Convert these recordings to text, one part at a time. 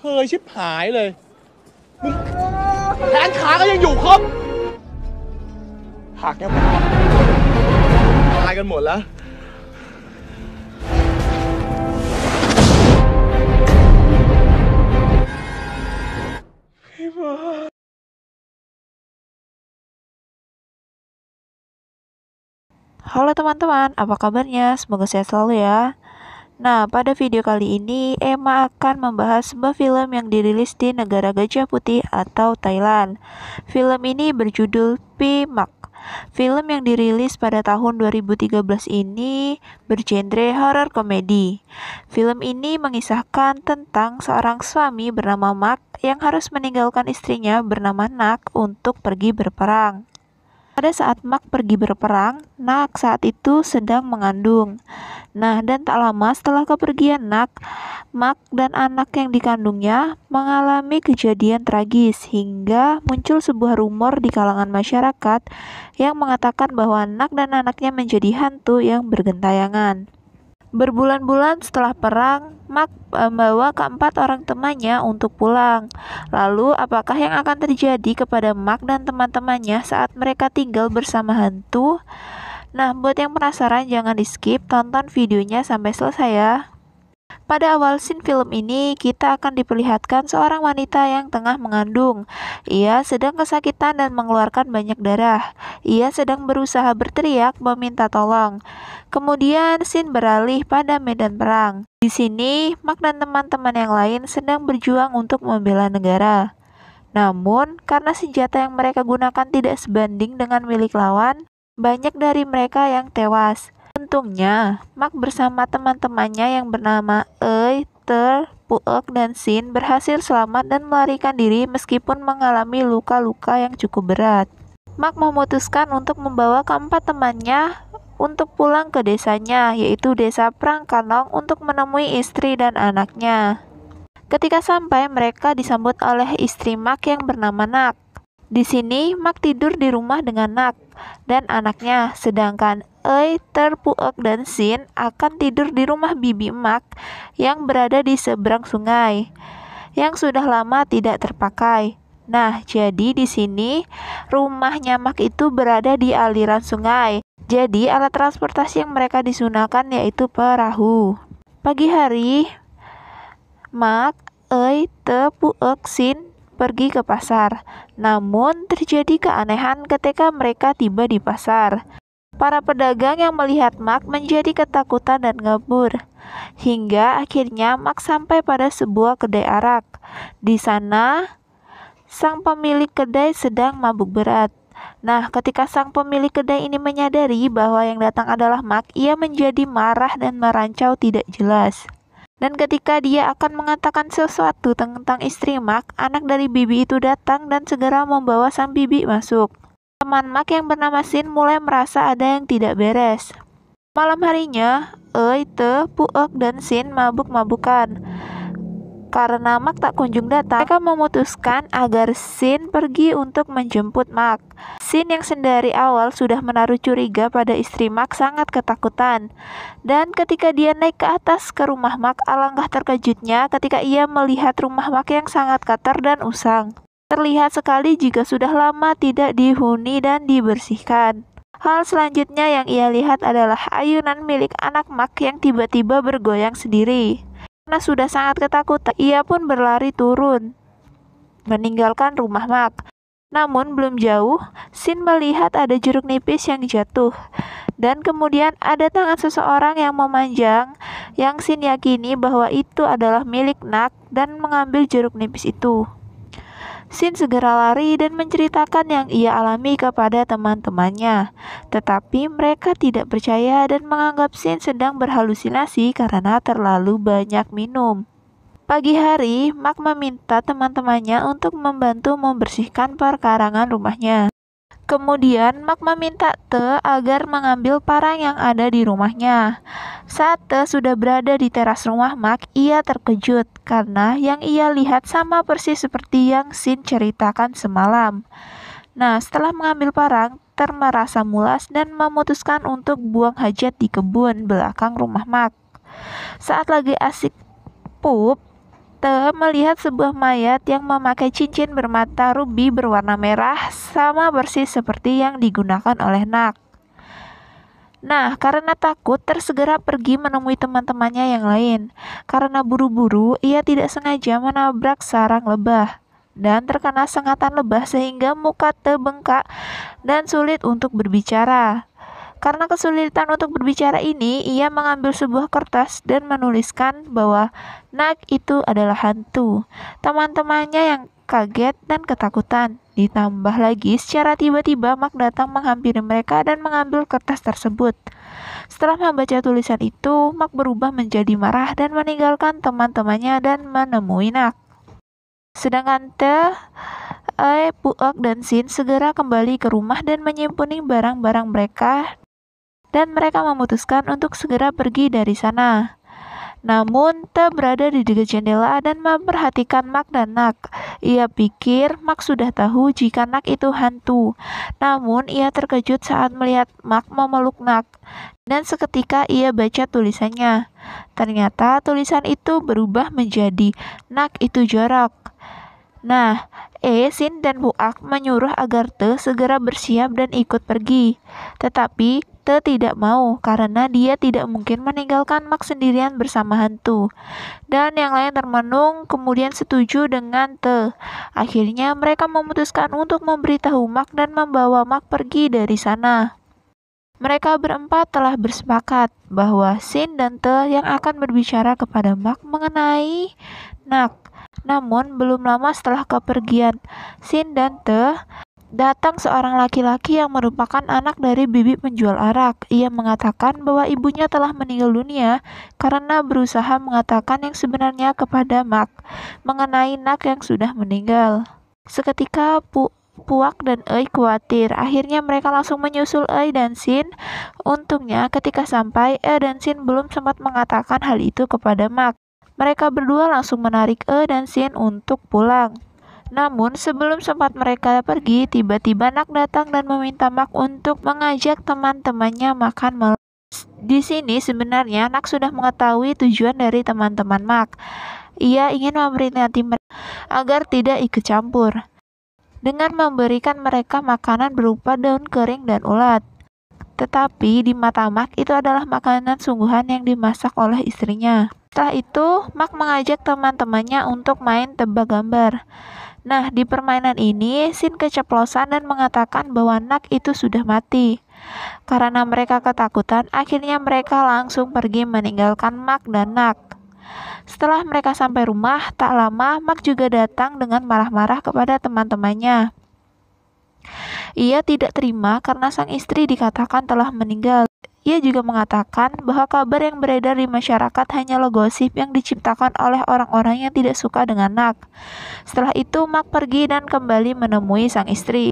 ยชิบหายเลยมึงแขนขาก็ยังอยู่ครบหักยังไม่พอตายกันหมดแล้วHalo teman-teman, apa kabarnya? Semoga sehat selalu ya. Nah, pada video kali ini Emma akan membahas sebuah film yang dirilis di negara Gajah Putih atau Thailand. Film ini berjudul P-Mak. Film yang dirilis pada tahun 2013 ini bergenre horor komedi. Film ini mengisahkan tentang seorang suami bernama Mak yang harus meninggalkan istrinya bernama Nak untuk pergi berperang. Pada saat Mak pergi berperang, Nak saat itu sedang mengandung. Nah, dan tak lama setelah kepergian Nak, Mak dan anak yang dikandungnya mengalami kejadian tragis hingga muncul sebuah rumor di kalangan masyarakat yang mengatakan bahwa Nak dan anaknya menjadi hantu yang bergentayangan. Berbulan-bulan setelah perang, Mak membawa keempat orang temannya untuk pulang. Lalu, apakah yang akan terjadi kepada Mak dan teman-temannya saat mereka tinggal bersama hantu? Nah, buat yang penasaran jangan di-skip, tonton videonya sampai selesai ya. Pada awal scene film ini, kita akan diperlihatkan seorang wanita yang tengah mengandung. Ia sedang kesakitan dan mengeluarkan banyak darah. Ia sedang berusaha berteriak meminta tolong. Kemudian scene beralih pada medan perang. Di sini, Mak dan teman-teman yang lain sedang berjuang untuk membela negara. Namun, karena senjata yang mereka gunakan tidak sebanding dengan milik lawan, banyak dari mereka yang tewas. Untungnya, Mak bersama teman-temannya yang bernama Ei, Ter, Puek, dan Sin berhasil selamat dan melarikan diri meskipun mengalami luka-luka yang cukup berat. Mak memutuskan untuk membawa keempat temannya untuk pulang ke desanya, yaitu desa Prangkanong untuk menemui istri dan anaknya. Ketika sampai, mereka disambut oleh istri Mak yang bernama Nak. Di sini, Mak tidur di rumah dengan Nak dan anaknya, sedangkan Ei, Ter, Puek, dan Sin akan tidur di rumah bibi Mak yang berada di seberang sungai, yang sudah lama tidak terpakai. Nah, jadi di sini rumahnya Mak itu berada di aliran sungai. Jadi alat transportasi yang mereka digunakan yaitu perahu. Pagi hari, Mak, Ei, Ter, Puek, Sin pergi ke pasar. Namun terjadi keanehan ketika mereka tiba di pasar. Para pedagang yang melihat Mak menjadi ketakutan dan kabur. Hingga akhirnya Mak sampai pada sebuah kedai arak. Di sana, sang pemilik kedai sedang mabuk berat. Nah, ketika sang pemilik kedai ini menyadari bahwa yang datang adalah Mak, ia menjadi marah dan merancau tidak jelas. Dan ketika dia akan mengatakan sesuatu tentang istri Mak, anak dari bibi itu datang dan segera membawa sang bibi masuk. Teman Mak yang bernama Sin mulai merasa ada yang tidak beres. Malam harinya, Ei, Te, Puek, dan Sin mabuk-mabukan. Karena Mak tak kunjung datang, mereka memutuskan agar Sin pergi untuk menjemput Mak. Sin yang sendiri awal sudah menaruh curiga pada istri Mak sangat ketakutan. Dan ketika dia naik ke atas ke rumah Mak, alangkah terkejutnya ketika ia melihat rumah Mak yang sangat kotor dan usang. Terlihat sekali jika sudah lama tidak dihuni dan dibersihkan. Hal selanjutnya yang ia lihat adalah ayunan milik anak Mak yang tiba-tiba bergoyang sendiri. Karena sudah sangat ketakutan, ia pun berlari turun, meninggalkan rumah Mak. Namun belum jauh, Sin melihat ada jeruk nipis yang jatuh. Dan kemudian ada tangan seseorang yang memanjang, yang Sin yakini bahwa itu adalah milik Nak dan mengambil jeruk nipis itu. Sin segera lari dan menceritakan yang ia alami kepada teman-temannya. Tetapi mereka tidak percaya dan menganggap Sin sedang berhalusinasi karena terlalu banyak minum. Pagi hari, Mak meminta teman-temannya untuk membantu membersihkan perkarangan rumahnya. Kemudian Mak meminta Te agar mengambil parang yang ada di rumahnya. Saat Te sudah berada di teras rumah Mak, ia terkejut karena yang ia lihat sama persis seperti yang Sin ceritakan semalam. Nah, setelah mengambil parang, Te merasa mulas dan memutuskan untuk buang hajat di kebun belakang rumah Mak. Saat lagi asik pup, Te melihat sebuah mayat yang memakai cincin bermata rubi berwarna merah sama persis seperti yang digunakan oleh Nak. Nah, karena takut, tersegera pergi menemui teman-temannya yang lain. Karena buru-buru, ia tidak sengaja menabrak sarang lebah dan terkena sengatan lebah sehingga muka Te bengkak dan sulit untuk berbicara. Karena kesulitan untuk berbicara ini, ia mengambil sebuah kertas dan menuliskan bahwa Nak itu adalah hantu. Teman-temannya yang kaget dan ketakutan. Ditambah lagi, secara tiba-tiba Mak datang menghampiri mereka dan mengambil kertas tersebut. Setelah membaca tulisan itu, Mak berubah menjadi marah dan meninggalkan teman-temannya dan menemui Nak. Sedangkan Te, Puak, dan Sin segera kembali ke rumah dan menyimpuni barang-barang mereka dan mereka memutuskan untuk segera pergi dari sana. Namun, Te berada di dekat jendela dan memperhatikan Mak dan Nak. Ia pikir Mak sudah tahu jika Nak itu hantu. Namun, ia terkejut saat melihat Mak memeluk Nak. Dan seketika ia baca tulisannya. Ternyata tulisan itu berubah menjadi Nak itu jorok. Nah, Sin dan Puak menyuruh agar Te segera bersiap dan ikut pergi. Tetapi Te tidak mau karena dia tidak mungkin meninggalkan Mak sendirian bersama hantu. Dan yang lain termenung kemudian setuju dengan Te. Akhirnya mereka memutuskan untuk memberitahu Mak dan membawa Mak pergi dari sana. Mereka berempat telah bersepakat bahwa Sin dan Te yang akan berbicara kepada Mak mengenai Nak. Namun belum lama setelah kepergian Sin dan Te, datang seorang laki-laki yang merupakan anak dari bibi penjual arak. Ia mengatakan bahwa ibunya telah meninggal dunia karena berusaha mengatakan yang sebenarnya kepada Mak mengenai Nak yang sudah meninggal. Seketika Puak dan Ei khawatir. Akhirnya mereka langsung menyusul Ei dan Sin. Untungnya ketika sampai, Ei dan Sin belum sempat mengatakan hal itu kepada Mak. Mereka berdua langsung menarik Ei dan Sin untuk pulang. Namun sebelum sempat mereka pergi, tiba-tiba Nak datang dan meminta Mak untuk mengajak teman-temannya makan malam. Di sini sebenarnya Nak sudah mengetahui tujuan dari teman-teman Mak. Ia ingin memperingati mereka agar tidak ikut campur dengan memberikan mereka makanan berupa daun kering dan ulat. Tetapi di mata Mak itu adalah makanan sungguhan yang dimasak oleh istrinya. Setelah itu, Mak mengajak teman-temannya untuk main tebak gambar. Nah, di permainan ini, Sin keceplosan dan mengatakan bahwa Nak itu sudah mati. Karena mereka ketakutan, akhirnya mereka langsung pergi meninggalkan Mak dan Nak. Setelah mereka sampai rumah, tak lama Mak juga datang dengan marah-marah kepada teman-temannya. Ia tidak terima karena sang istri dikatakan telah meninggal. Ia juga mengatakan bahwa kabar yang beredar di masyarakat hanyalah gosip yang diciptakan oleh orang-orang yang tidak suka dengan Nak. Setelah itu, Mak pergi dan kembali menemui sang istri.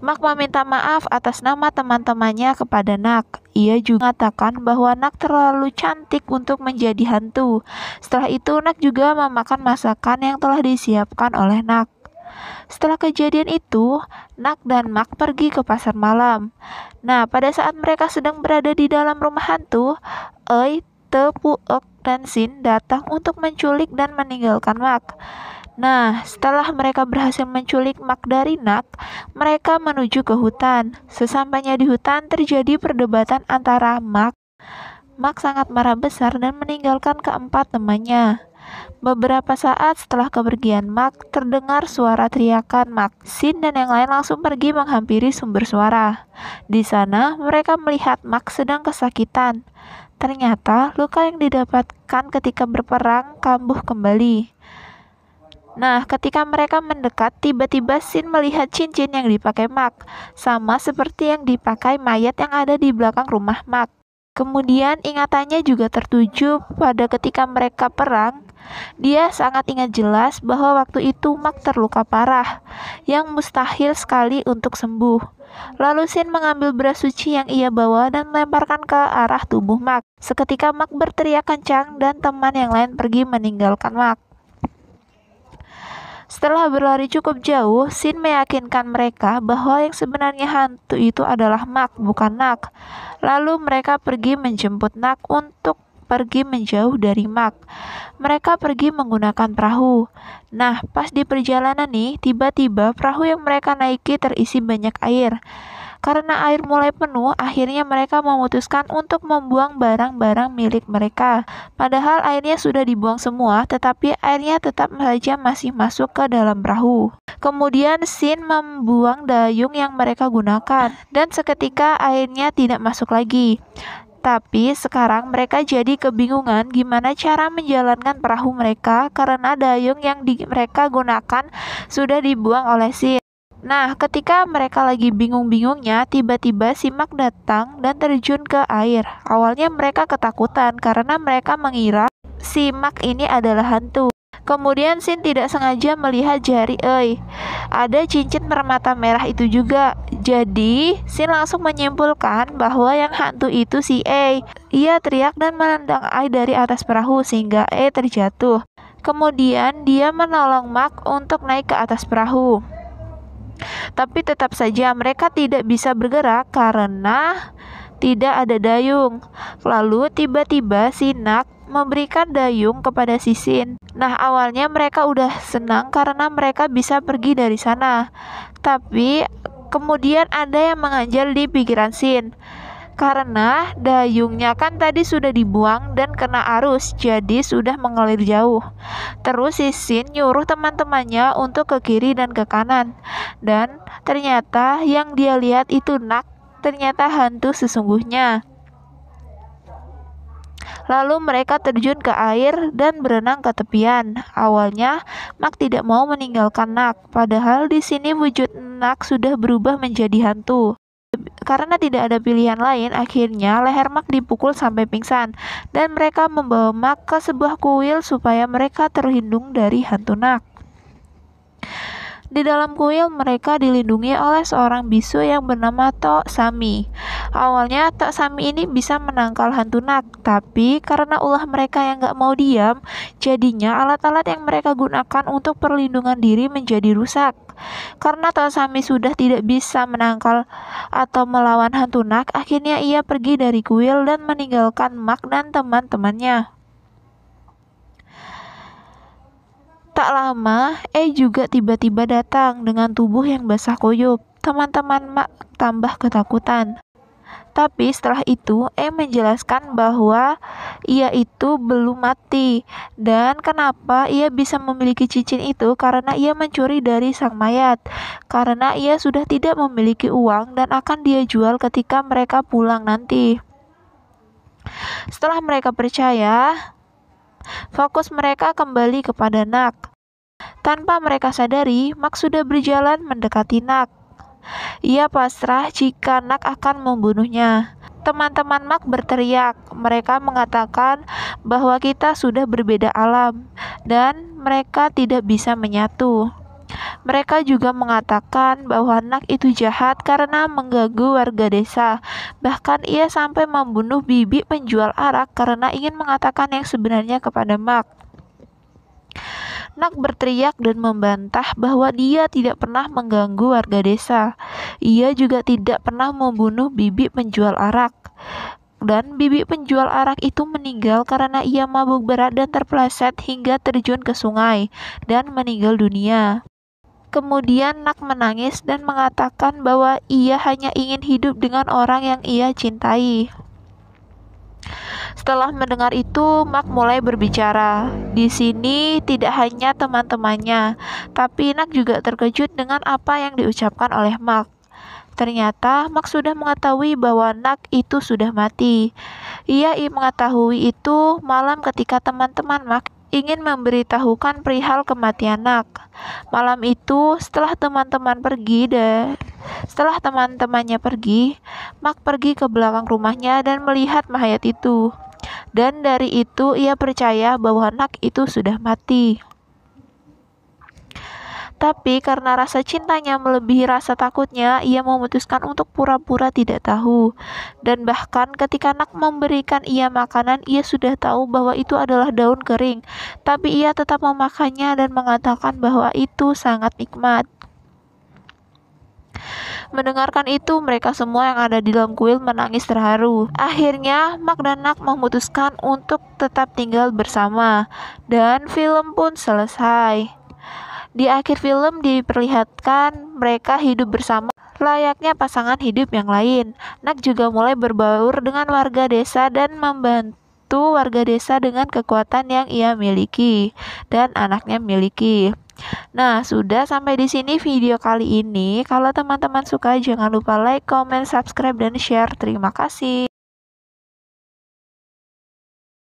Mak meminta maaf atas nama teman-temannya kepada Nak. Ia juga mengatakan bahwa Nak terlalu cantik untuk menjadi hantu. Setelah itu, Nak juga memakan masakan yang telah disiapkan oleh Nak. Setelah kejadian itu, Nak dan Mak pergi ke pasar malam. Nah, pada saat mereka sedang berada di dalam rumah hantu, Ei, Te, Puak, dan Sin datang untuk menculik dan meninggalkan Mak. Nah, setelah mereka berhasil menculik Mak dari Nak, mereka menuju ke hutan. Sesampainya di hutan, terjadi perdebatan antara Mak. Mak sangat marah besar dan meninggalkan keempat temannya. Beberapa saat setelah kepergian Mak, terdengar suara teriakan Mak. Sin dan yang lain langsung pergi menghampiri sumber suara. Di sana, mereka melihat Mak sedang kesakitan. Ternyata, luka yang didapatkan ketika berperang kambuh kembali. Nah, ketika mereka mendekat, tiba-tiba Sin melihat cincin yang dipakai Mak, sama seperti yang dipakai mayat yang ada di belakang rumah Mak. Kemudian ingatannya juga tertuju pada ketika mereka perang. Dia sangat ingat jelas bahwa waktu itu Mak terluka parah, yang mustahil sekali untuk sembuh. Lalu Sin mengambil beras suci yang ia bawa dan melemparkan ke arah tubuh Mak. Seketika Mak berteriak kencang dan teman yang lain pergi meninggalkan Mak. Setelah berlari cukup jauh, Sin meyakinkan mereka bahwa yang sebenarnya hantu itu adalah Mak, bukan Nak. Lalu mereka pergi menjemput Nak untuk pergi menjauh dari Mak. Mereka pergi menggunakan perahu. Nah, pas di perjalanan nih, tiba-tiba perahu yang mereka naiki terisi banyak air. Karena air mulai penuh, akhirnya mereka memutuskan untuk membuang barang-barang milik mereka. Padahal airnya sudah dibuang semua, tetapi airnya tetap saja masih masuk ke dalam perahu. Kemudian Shin membuang dayung yang mereka gunakan, dan seketika airnya tidak masuk lagi. Tapi sekarang mereka jadi kebingungan gimana cara menjalankan perahu mereka karena dayung yang mereka gunakan sudah dibuang oleh Shin. Nah, ketika mereka lagi bingung-bingungnya, tiba-tiba si Mak datang dan terjun ke air. Awalnya mereka ketakutan karena mereka mengira si Mak ini adalah hantu. Kemudian Shin tidak sengaja melihat jari Ei. Ada cincin permata merah itu juga. Jadi, Shin langsung menyimpulkan bahwa yang hantu itu si Ei. Ia teriak dan menendang Ei dari atas perahu sehingga Ei terjatuh. Kemudian dia menolong Mak untuk naik ke atas perahu. Tapi tetap saja mereka tidak bisa bergerak karena tidak ada dayung. Lalu tiba-tiba si Nak memberikan dayung kepada si Shin. Nah, awalnya mereka udah senang karena mereka bisa pergi dari sana. Tapi kemudian ada yang mengganjal di pikiran Shin. Karena dayungnya kan tadi sudah dibuang dan kena arus, jadi sudah mengalir jauh. Terus si Shin nyuruh teman-temannya untuk ke kiri dan ke kanan. Dan ternyata yang dia lihat itu Nak, ternyata hantu sesungguhnya. Lalu mereka terjun ke air dan berenang ke tepian. Awalnya Mak tidak mau meninggalkan Nak, padahal di sini wujud Nak sudah berubah menjadi hantu. Karena tidak ada pilihan lain, akhirnya leher Mak dipukul sampai pingsan dan mereka membawa Mak ke sebuah kuil supaya mereka terlindung dari hantu Nak. Di dalam kuil mereka dilindungi oleh seorang bisu yang bernama Tok Sami. Awalnya Tok Sami ini bisa menangkal hantu Nak, tapi karena ulah mereka yang gak mau diam, jadinya alat-alat yang mereka gunakan untuk perlindungan diri menjadi rusak. Karena Tok Sami sudah tidak bisa menangkal atau melawan hantu Nak, akhirnya ia pergi dari kuil dan meninggalkan Mak dan teman-temannya. Tak lama, juga tiba-tiba datang dengan tubuh yang basah kuyup. Teman-teman Mak tambah ketakutan. Tapi setelah itu, menjelaskan bahwa ia itu belum mati. Dan kenapa ia bisa memiliki cincin itu karena ia mencuri dari sang mayat. Karena ia sudah tidak memiliki uang dan akan dia jual ketika mereka pulang nanti. Setelah mereka percaya, fokus mereka kembali kepada Nak. Tanpa mereka sadari, Mak sudah berjalan mendekati Nak. Ia pasrah jika Nak akan membunuhnya. Teman-teman Mak berteriak. Mereka mengatakan bahwa kita sudah berbeda alam dan mereka tidak bisa menyatu. Mereka juga mengatakan bahwa Nak itu jahat karena mengganggu warga desa. Bahkan ia sampai membunuh bibi penjual arak karena ingin mengatakan yang sebenarnya kepada Mak. Nak berteriak dan membantah bahwa dia tidak pernah mengganggu warga desa. Ia juga tidak pernah membunuh bibi penjual arak. Dan bibi penjual arak itu meninggal karena ia mabuk berat dan terpeleset hingga terjun ke sungai dan meninggal dunia. Kemudian Nak menangis dan mengatakan bahwa ia hanya ingin hidup dengan orang yang ia cintai. Setelah mendengar itu, Mak mulai berbicara. Di sini tidak hanya teman-temannya, tapi Nak juga terkejut dengan apa yang diucapkan oleh Mak. Ternyata Mak sudah mengetahui bahwa Nak itu sudah mati. Ia mengetahui itu malam ketika teman-teman Mak ingin memberitahukan perihal kematian Nak. Malam itu, setelah teman-temannya pergi, Mak pergi ke belakang rumahnya dan melihat mayat itu. Dan dari itu ia percaya bahwa Nak itu sudah mati. Tapi karena rasa cintanya melebihi rasa takutnya, ia memutuskan untuk pura-pura tidak tahu. Dan bahkan ketika Nak memberikan ia makanan, ia sudah tahu bahwa itu adalah daun kering. Tapi ia tetap memakannya dan mengatakan bahwa itu sangat nikmat. Mendengarkan itu, mereka semua yang ada di dalam kuil menangis terharu. Akhirnya, Mark dan Nak memutuskan untuk tetap tinggal bersama, dan film pun selesai. Di akhir film diperlihatkan mereka hidup bersama layaknya pasangan hidup yang lain. Nak juga mulai berbaur dengan warga desa dan membantu warga desa dengan kekuatan yang ia miliki dan anaknya miliki. Nah, sudah sampai di sini video kali ini. Kalau teman-teman suka, jangan lupa like, comment, subscribe, dan share. Terima kasih.